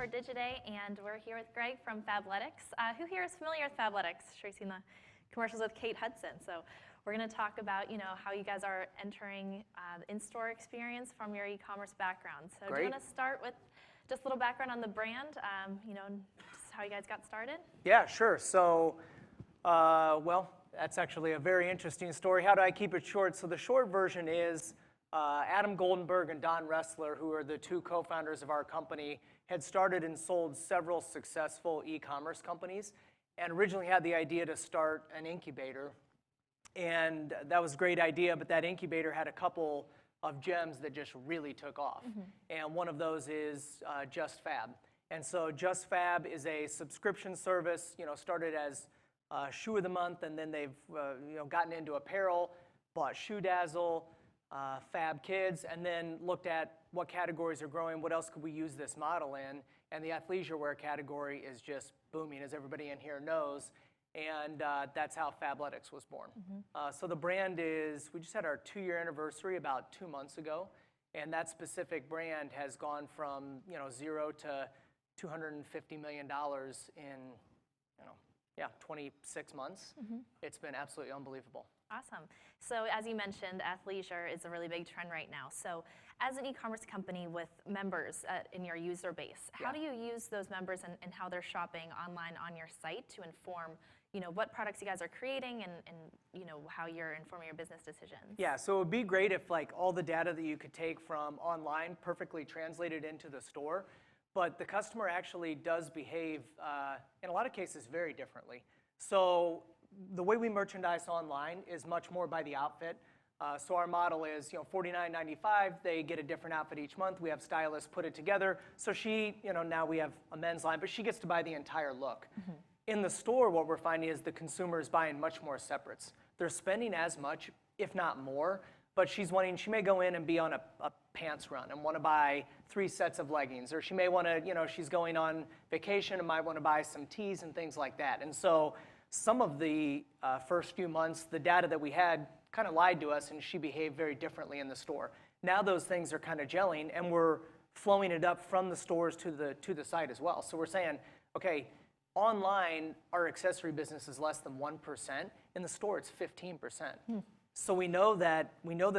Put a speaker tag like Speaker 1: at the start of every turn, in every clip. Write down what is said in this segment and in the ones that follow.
Speaker 1: for Digiday, and we're here with Gregg from Fabletics. Who here is familiar with Fabletics? Sure, you've seen the commercials with Kate Hudson. So we're going to talk about, how you guys are entering the in-store experience from your e-commerce background. So
Speaker 2: Great.
Speaker 1: Do you want to start with just a little background on the brand, just how you guys got started?
Speaker 2: Yeah, sure. So, well, that's actually a very interesting story. How do I keep it short? So the short version is Adam Goldenberg and Don Ressler, who are the two co-founders of our company, had started and sold several successful e-commerce companies and originally had the idea to start an incubator. And that was a great idea, but that incubator had a couple of gems that just really took off. And one of those is Just Fab. And so Just Fab is a subscription service, started as Shoe of the Month, and then they've gotten into apparel, bought Shoe Dazzle, Fab Kids, and then looked at what categories are growing, what else could we use this model in, and the athleisure wear category is just booming, as everybody in here knows, and that's how Fabletics was born. So the brand is, we just had our 2-year anniversary about 2 months ago, and that specific brand has gone from 0 to $250 million in 26 months. It's been absolutely unbelievable.
Speaker 1: Awesome. So as you mentioned, athleisure is a really big trend right now. So as an e-commerce company with members in your user base, how do you use those members and how they're shopping online on your site to inform what products you guys are creating and how you're informing your business decisions? Yeah,
Speaker 2: so it would be great if all the data that you could take from online perfectly translated into the store. But the customer actually does behave, in a lot of cases, very differently. So the way we merchandise online is much more by the outfit. So our model is, $49.95. They get a different outfit each month. We have stylists put it together. So she, now we have a men's line, but she gets to buy the entire look. In the store, what we're finding is the consumer is buying much more separates. They're spending as much, if not more. But she may go in and be on a pants run and want to buy 3 sets of leggings. Or she may want to, she's going on vacation and might want to buy some tees and things like that. And so some of the first few months, the data that we had kind of lied to us and she behaved very differently in the store. Now those things are kind of gelling and we're flowing it up from the stores to the site as well. So we're saying, okay, online, our accessory business is less than 1%. In the store, it's 15%. So we know that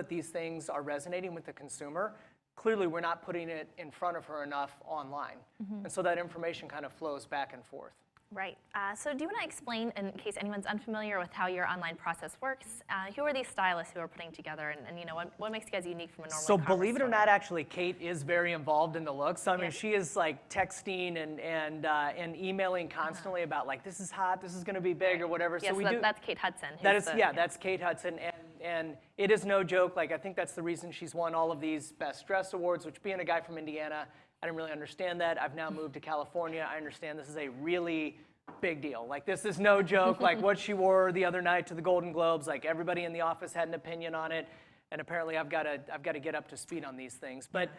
Speaker 2: these things are resonating with the consumer. Clearly, we're not putting it in front of her enough online. And so that information kind of flows back and forth.
Speaker 1: Right. So do you want to explain, in case anyone's unfamiliar with how your online process works, who are these stylists who are putting together, and what makes you guys unique from a normal
Speaker 2: So believe it or not, actually, Kate is very involved in the looks. So, I mean, she is texting and emailing constantly about this is hot, this is going to be big, or whatever.
Speaker 1: Yes,
Speaker 2: so
Speaker 1: that's Kate Hudson.
Speaker 2: That's Kate Hudson, and it is no joke. I think that's the reason she's won all of these Best Dress awards, which being a guy from Indiana, I didn't really understand that. I've now moved to California. I understand this is a really big deal. This is no joke. What she wore the other night to the Golden Globes, everybody in the office had an opinion on it, and apparently I've got to get up to speed on these things. But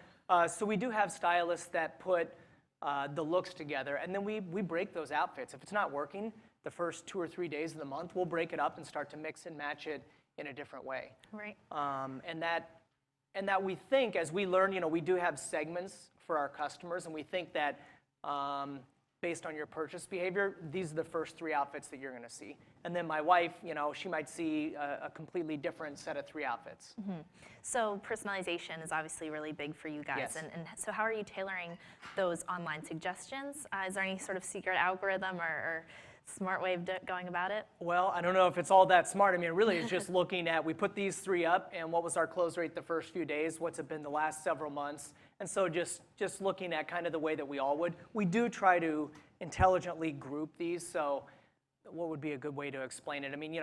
Speaker 2: so we do have stylists that put the looks together, and then we break those outfits. If it's not working the first 2 or 3 days of the month, we'll break it up and start to mix and match it in a different way.
Speaker 1: Right.
Speaker 2: And that we think, as we learn, we do have segments for our customers, and we think that based on your purchase behavior, these are the first 3 outfits that you're going to see. And then my wife, she might see a completely different set of 3 outfits.
Speaker 1: So personalization is obviously really big for you guys.
Speaker 2: Yes.
Speaker 1: And so how are you tailoring those online suggestions? Is there any sort of secret algorithm or smart way of going about it?
Speaker 2: Well, I don't know if it's all that smart. I mean, really, it's just looking at, we put these 3 up, and what was our close rate the first few days? What's it been the last several months? And so just looking at kind of the way that we all would. We do try to intelligently group these. So what would be a good way to explain it? I mean,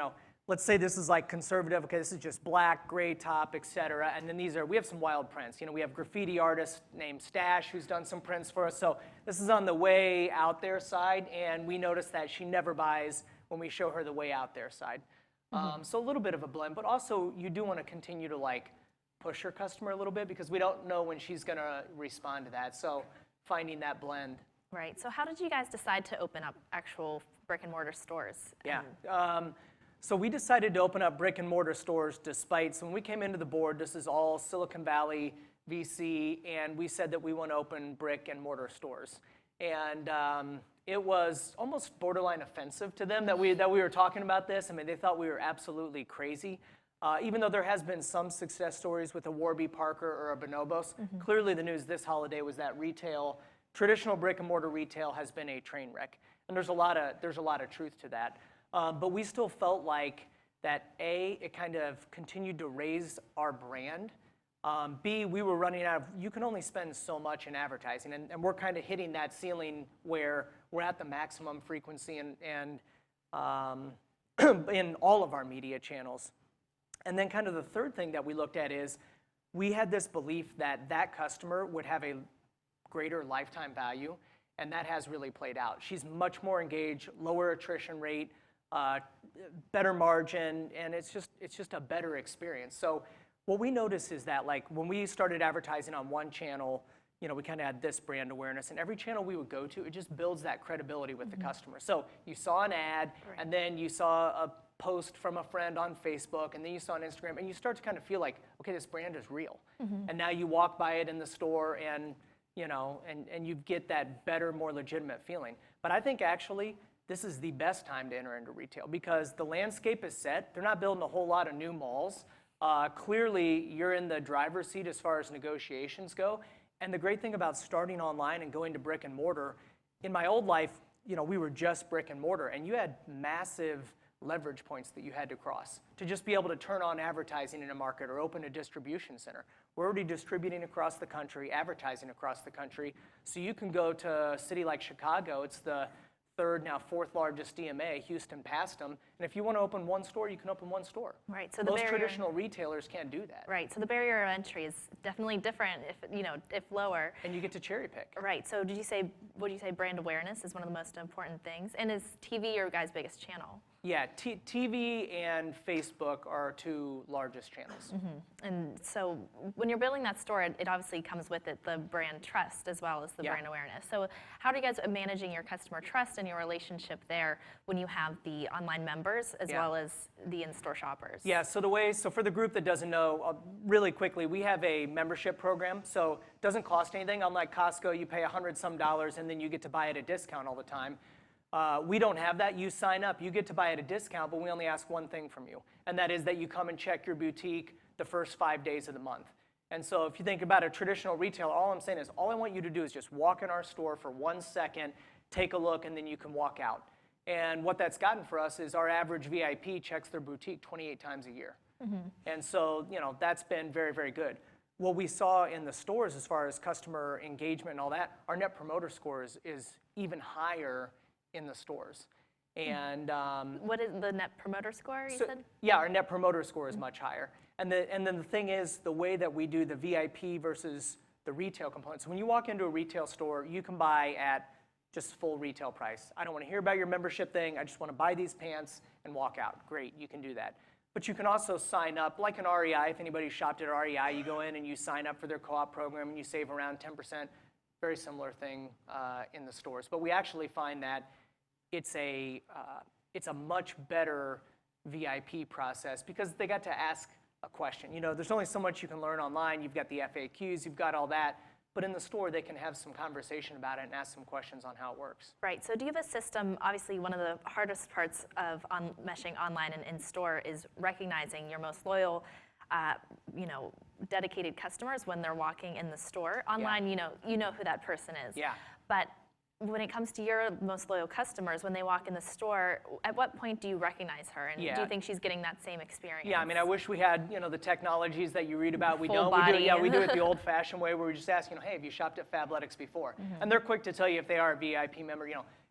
Speaker 2: let's say this is conservative. Okay, this is just black, gray top, etc. And then we have some wild prints. We have graffiti artist named Stash who's done some prints for us. So this is on the way out there side, and we notice that she never buys when we show her the way out there side. So a little bit of a blend, but also you do want to continue to push your customer a little bit because we don't know when she's going to respond to that. So finding that blend.
Speaker 1: Right. So how did you guys decide to open up actual brick and mortar stores?
Speaker 2: Yeah. So we decided to open up brick and mortar stores despite, so when we came into the board, this is all Silicon Valley VC, and we said that we want to open brick and mortar stores. And it was almost borderline offensive to them that we were talking about this. I mean, they thought we were absolutely crazy. Even though there has been some success stories with a Warby Parker or a Bonobos, clearly the news this holiday was that traditional brick and mortar retail has been a train wreck. And there's a lot of truth to that. But we still felt like that A, it kind of continued to raise our brand. B, we were running out of, you can only spend so much in advertising, and we're kind of hitting that ceiling where we're at the maximum frequency and in all of our media channels. And then kind of the third thing that we looked at is we had this belief that that customer would have a greater lifetime value, and that has really played out. She's much more engaged, lower attrition rate, better margin, and it's just a better experience. So what we noticed is that, like, when we started advertising on one channel, you know, we kind of had this brand awareness, and every channel we would go to, it just builds that credibility with the customer. So you saw an ad, and then you saw a post from a friend on Facebook, and then you saw on Instagram, and you start to kind of feel like, okay, this brand is real. And now you walk by it in the store, and you know, and you get that better, more legitimate feeling. But I think actually this is the best time to enter into retail because the landscape is set. They're not building a whole lot of new malls. Clearly, you're in the driver's seat as far as negotiations go. And the great thing about starting online and going to brick and mortar, in my old life, you know, we were just brick and mortar, and you had massive leverage points that you had to cross to just be able to turn on advertising in a market or open a distribution center. We're already distributing across the country, advertising across the country. So you can go to a city like Chicago. It's the third, now fourth largest DMA. Houston passed them. And if you want to open one store, you can open one store.
Speaker 1: Right. So
Speaker 2: most traditional retailers can't do that.
Speaker 1: Right. So the barrier of entry is definitely different, if lower.
Speaker 2: And you get to cherry pick.
Speaker 1: Right. So would you say brand awareness is one of the most important things? And is TV your guys' biggest channel?
Speaker 2: Yeah, TV and Facebook are our two largest channels.
Speaker 1: And so when you're building that store, it obviously comes with it the brand trust as well as the brand awareness. So how are you guys managing your customer trust and your relationship there when you have the online members as well as the in-store shoppers? Yeah,
Speaker 2: so for the group that doesn't know, really quickly, we have a membership program. So it doesn't cost anything. Unlike Costco, you pay $100-some and then you get to buy at a discount all the time. We don't have that. You sign up, you get to buy at a discount, but we only ask one thing from you, and that is that you come and check your boutique the first 5 days of the month. And so if you think about a traditional retailer, all I'm saying is all I want you to do is just walk in our store for 1 second, take a look, and then you can walk out. And what that's gotten for us is our average VIP checks their boutique 28 times a year. And so, you know, that's been very, very good. What we saw in the stores as far as customer engagement and all that, our Net Promoter Score is even higher in the stores. And
Speaker 1: what is the Net Promoter Score, you said?
Speaker 2: Yeah, our Net Promoter Score is much higher. And then the thing is, the way that we do the VIP versus the retail component. So when you walk into a retail store, you can buy at just full retail price. I don't want to hear about your membership thing. I just want to buy these pants and walk out. Great, you can do that. But you can also sign up, like an REI. If anybody shopped at REI, you go in and you sign up for their co-op program and you save around 10%. Very similar thing in the stores. But we actually find that it's a much better VIP process because they got to ask a question. You know, there's only so much you can learn online. You've got the FAQs, you've got all that. But in the store, they can have some conversation about it and ask some questions on how it works.
Speaker 1: Right. So do you have a system? Obviously, one of the hardest parts of meshing online and in-store is recognizing your most loyal, dedicated customers when they're walking in the store. Online, you know who that person is.
Speaker 2: Yeah.
Speaker 1: But when it comes to your most loyal customers, when they walk in the store, at what point do you recognize her? And do you think she's getting that same experience?
Speaker 2: Yeah, I mean, I wish we had, the technologies that you read about. We
Speaker 1: Full
Speaker 2: don't.
Speaker 1: body.
Speaker 2: We do it the old-fashioned way where we just ask, hey, have you shopped at Fabletics before? And they're quick to tell you if they are a VIP member.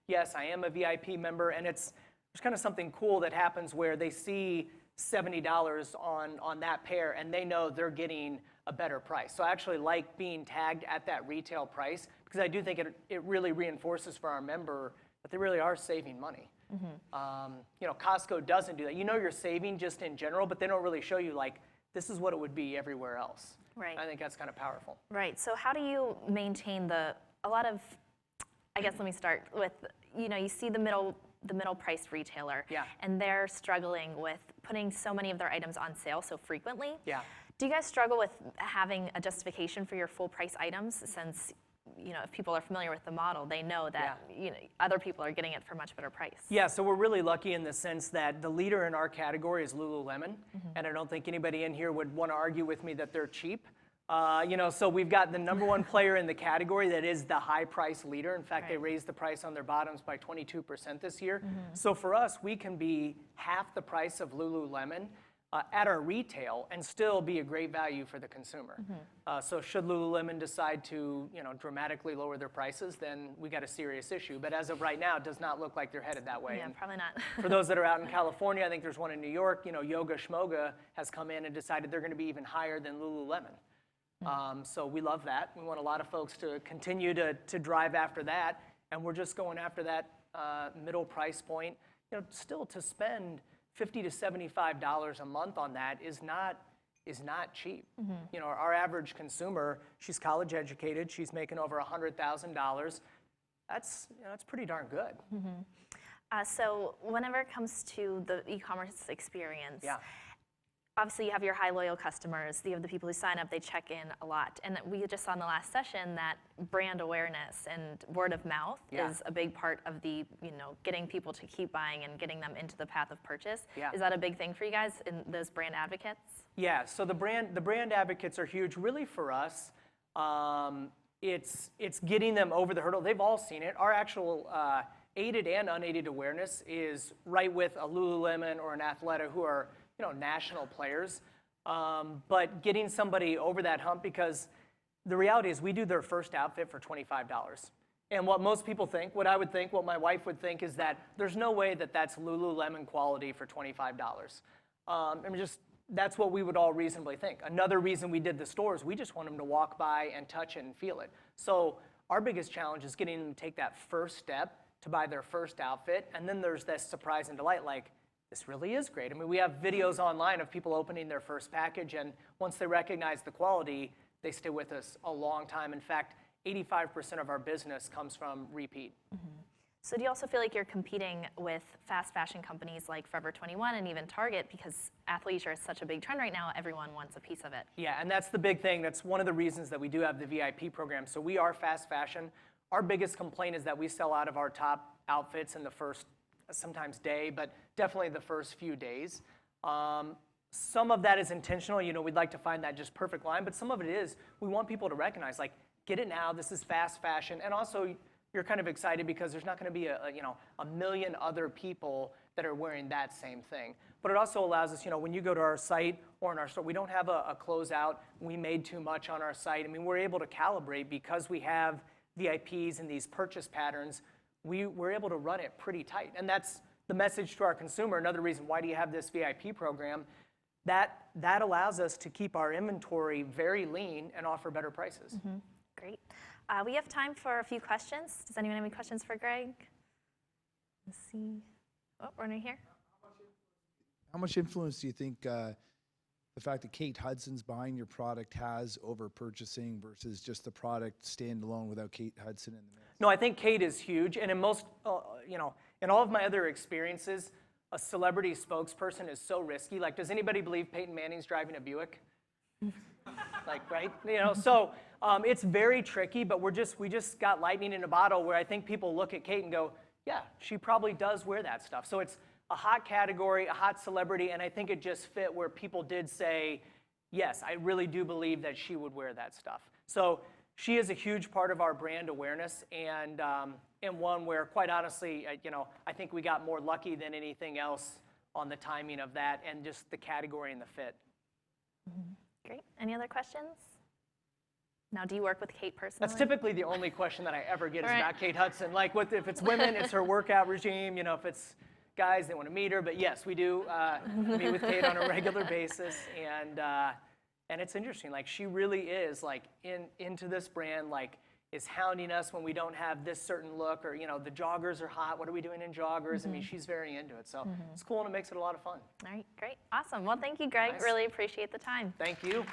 Speaker 2: Yes, I am a VIP member, and there's kind of something cool that happens where they see $70 on that pair, and they know they're getting a better price. So I actually like being tagged at that retail price because I do think it really reinforces for our member that they really are saving money. Costco doesn't do that. You're saving just in general, but they don't really show you like this is what it would be everywhere else.
Speaker 1: Right.
Speaker 2: I think that's kind of powerful.
Speaker 1: Right. So how do you maintain let me start with, you see the middle price retailer, and they're struggling with putting so many of their items on sale so frequently.
Speaker 2: Yeah.
Speaker 1: Do you guys struggle with having a justification for your full price items since if people are familiar with the model, they know that other people are getting it for much better price.
Speaker 2: Yeah, so we're really lucky in the sense that the leader in our category is Lululemon, and I don't think anybody in here would want to argue with me that they're cheap. So we've got the number one player in the category that is the high price leader. In fact, they raised the price on their bottoms by 22% this year. So for us, we can be half the price of Lululemon at our retail and still be a great value for the consumer. So should Lululemon decide to dramatically lower their prices, then we got a serious issue. But as of right now, it does not look like they're headed that way.
Speaker 1: Yeah, probably not.
Speaker 2: For those that are out in California, I think there's one in New York, Yoga Schmoga has come in and decided they're going to be even higher than Lululemon. So we love that. We want a lot of folks to continue to drive after that, and we're just going after that middle price point. Still to spend $50 to $75 a month on that is not cheap. Our average consumer, she's college educated, she's making over $100,000. That's pretty darn good.
Speaker 1: So whenever it comes to the e-commerce experience, obviously you have your high loyal customers, you have the people who sign up, they check in a lot. And we just saw in the last session that brand awareness and word of mouth is a big part of the, getting people to keep buying and getting them into the path of purchase. Is that a big thing for you guys in those brand advocates? Yeah,
Speaker 2: so the brand advocates are huge. Really for us, it's getting them over the hurdle. They've all seen it. Our actual aided and unaided awareness is right with a Lululemon or an Athleta who are national players, but getting somebody over that hump, because the reality is we do their first outfit for $25. And what most people think, what I would think, what my wife would think is that there's no way that that's Lululemon quality for $25. That's what we would all reasonably think. Another reason we did the stores, we just want them to walk by and touch it and feel it. So our biggest challenge is getting them to take that first step to buy their first outfit, and then there's this surprise and delight, like, this really is great. I mean, we have videos online of people opening their first package, and once they recognize the quality, they stay with us a long time. In fact, 85% of our business comes from repeat.
Speaker 1: So do you also feel like you're competing with fast fashion companies like Forever 21 and even Target, because athleisure is such a big trend right now, everyone wants a piece of it?
Speaker 2: Yeah, and that's the big thing. That's one of the reasons that we do have the VIP program. So we are fast fashion. Our biggest complaint is that we sell out of our top outfits in the first sometimes day, but definitely the first few days. Some of that is intentional. We'd like to find that just perfect line, but some of it is we want people to recognize, like, get it now. This is fast fashion, and also you're kind of excited because there's not going to be a million other people that are wearing that same thing. But it also allows us, when you go to our site or in our store, we don't have a closeout. We made too much on our site. I mean, we're able to calibrate because we have VIPs and these purchase patterns. We're able to run it pretty tight. And that's the message to our consumer. Another reason, why do you have this VIP program? That allows us to keep our inventory very lean and offer better prices.
Speaker 1: Great. We have time for a few questions. Does anyone have any questions for Gregg? Let's see. Oh, we're right here.
Speaker 3: How much influence do you think the fact that Kate Hudson's buying your product has over purchasing versus just the product standalone without Kate Hudson in the mix?
Speaker 2: No, I think Kate is huge, and in most, in all of my other experiences, a celebrity spokesperson is so risky. Like, does anybody believe Peyton Manning's driving a Buick? Like, right? So it's very tricky, but we just got lightning in a bottle where I think people look at Kate and go, yeah, she probably does wear that stuff. So it's a hot category, a hot celebrity, and I think it just fit where people did say, yes, I really do believe that she would wear that stuff. So she is a huge part of our brand awareness, and one where, quite honestly, I think we got more lucky than anything else on the timing of that and just the category and the fit.
Speaker 1: Great. Any other questions? Now, do you work with Kate personally?
Speaker 2: That's typically the only question that I ever get is about Kate Hudson. Like, if it's women, it's her workout regime. If it's guys, they want to meet her. But yes, we do meet with Kate on a regular basis, and it's interesting. Like, she really is like into this brand. Like, is hounding us when we don't have this certain look, or the joggers are hot. What are we doing in joggers? I mean, she's very into it. So it's cool, and it makes it a lot of fun.
Speaker 1: All right, great, awesome. Well, thank you, Gregg.
Speaker 2: Nice.
Speaker 1: Really appreciate the time.
Speaker 2: Thank you.